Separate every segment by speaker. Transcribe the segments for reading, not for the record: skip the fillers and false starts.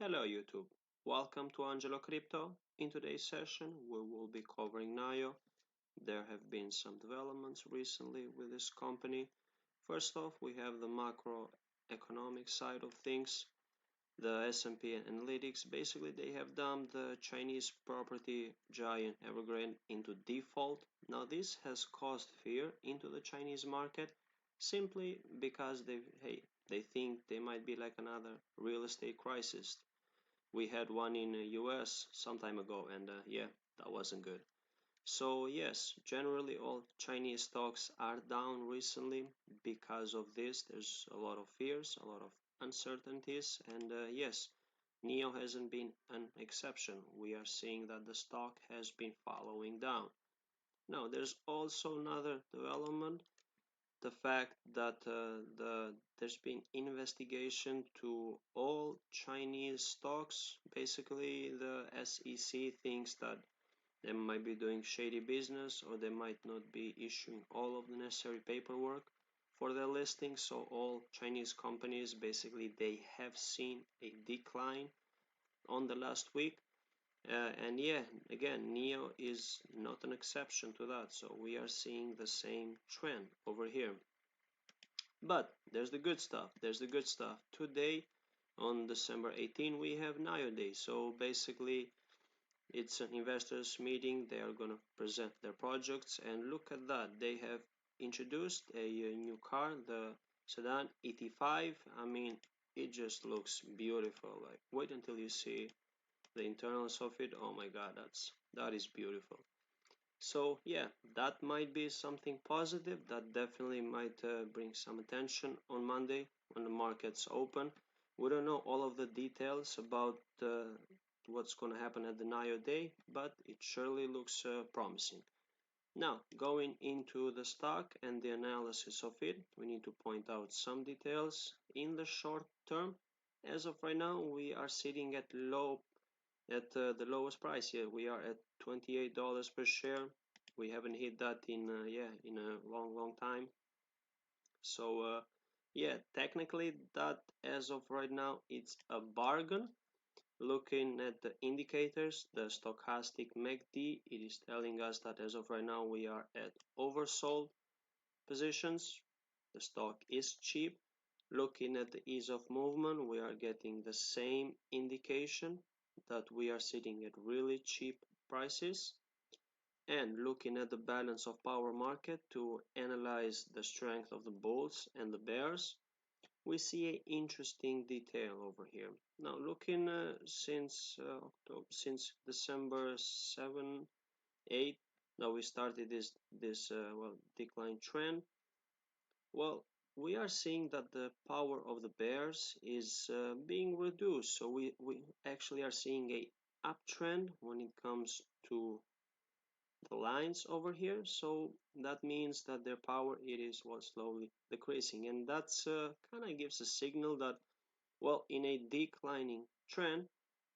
Speaker 1: Hello YouTube, welcome to Angelo Crypto. In today's session we will be covering NIO. There have been some developments recently with this company. First off, we have the macroeconomic side of things. The S&P Analytics, basically they have dumped the Chinese property giant Evergrande into default. Now this has caused fear into the Chinese market simply because they think they might be like another real estate crisis. We had one in the US some time ago, and yeah, that wasn't good. So yes, generally all Chinese stocks are down recently because of this. There's a lot of fears, a lot of uncertainties, and yes, NIO hasn't been an exception. We are seeing that the stock has been following down. Now, there's also another development, the fact that there's been investigation to all Chinese stocks. Basically, the SEC thinks that they might be doing shady business, or they might not be issuing all of the necessary paperwork for their listing. So all Chinese companies, basically, they have seen a decline on the last week. And yeah, again, NIO is not an exception to that. So we are seeing the same trend over here. But there's the good stuff. There's the good stuff. Today, on December 18, we have NIO Day. So basically, it's an investors meeting. They are going to present their projects. And look at that. They have introduced a new car, the sedan ET5. I mean, it just looks beautiful. Like, wait until you see the internals of it. Oh my God, that is beautiful. So yeah, that might be something positive. That definitely might bring some attention on Monday when the markets open. We don't know all of the details about what's going to happen at the NIO day, but it surely looks promising. Now, going into the stock and the analysis of it, we need to point out some details. In the short term, as of right now, we are sitting at the lowest price here. We are at $28 per share. We haven't hit that in a long time. So yeah, technically that as of right now it's a bargain. Looking at the indicators, the stochastic MACD, it is telling us that as of right now we are at oversold positions. The stock is cheap. Looking at the ease of movement, we are getting the same indication that we are sitting at really cheap prices. And looking at the balance of power market to analyze the strength of the bulls and the bears, we see an interesting detail over here. Now, looking since December 7, 8, now we started this decline trend. Well, we are seeing that the power of the bears is being reduced. So we actually are seeing a uptrend when it comes to the lines over here. So that means that their power it is slowly decreasing, and that's kind of gives a signal that, well, in a declining trend,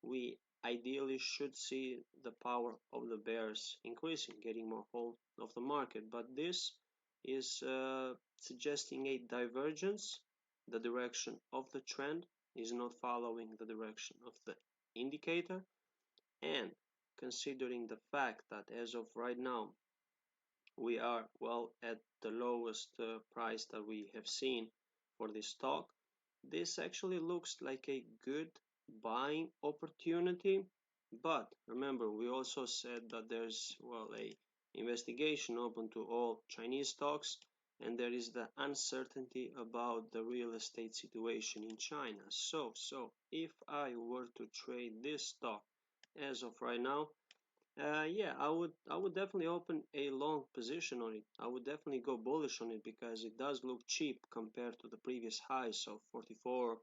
Speaker 1: we ideally should see the power of the bears increasing, getting more hold of the market. But this is suggesting a divergence. The direction of the trend is not following the direction of the indicator. And considering the fact that as of right now, we are well at the lowest price that we have seen for this stock, this actually looks like a good buying opportunity. But remember, we also said that there's a investigation open to all Chinese stocks, and there is the uncertainty about the real estate situation in China. So if I were to trade this stock as of right now, yeah, I would definitely open a long position on it. I would definitely go bullish on it because it does look cheap compared to the previous highs of 44,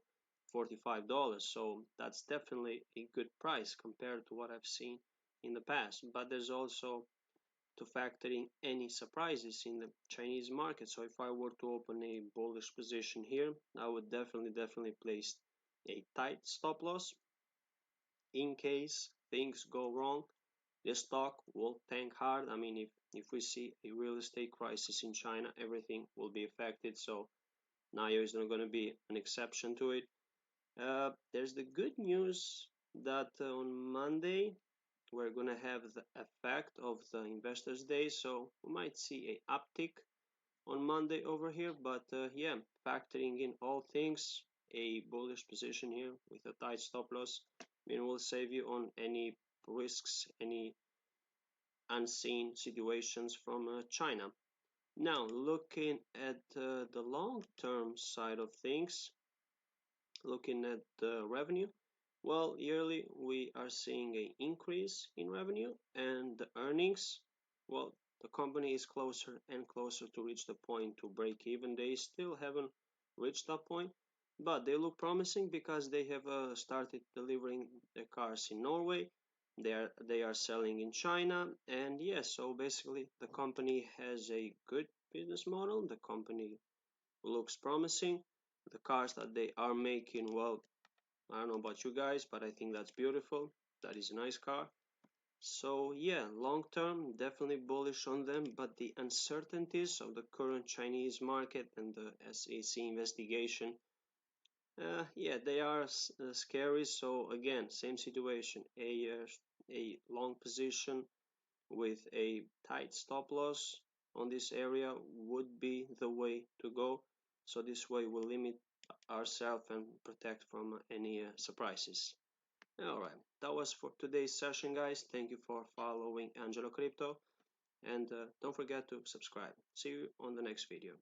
Speaker 1: $45. So that's definitely a good price compared to what I've seen in the past. But there's also to factor in any surprises in the Chinese market. So if I were to open a bullish position here, I would definitely place a tight stop loss in case things go wrong. The stock will tank hard. I mean, if we see a real estate crisis in China, everything will be affected. So NIO is not going to be an exception to it. There's the good news that on Monday we're gonna have the effect of the Investors Day, so we might see a uptick on Monday over here. But yeah, factoring in all things, a bullish position here with a tight stop loss, will save you on any risks, any unseen situations from China. Now, looking at the long-term side of things, looking at the revenue, well, yearly we are seeing an increase in revenue, and the earnings, well, the company is closer and closer to reach the point to break even. They still haven't reached that point, but they look promising because they have started delivering the cars in Norway. They are selling in China, and yes, so basically the company has a good business model. The company looks promising. The cars that they are making, well, I don't know about you guys, but I think that's beautiful. That is a nice car. So yeah, long term, definitely bullish on them, but the uncertainties of the current Chinese market and the SEC investigation, yeah, they are scary. So again, same situation, a long position with a tight stop loss on this area would be the way to go. So this way we'll limit ourselves and protect from any surprises. Alright, that was for today's session, guys. Thank you for following Angelo Crypto, and don't forget to subscribe. See you on the next video.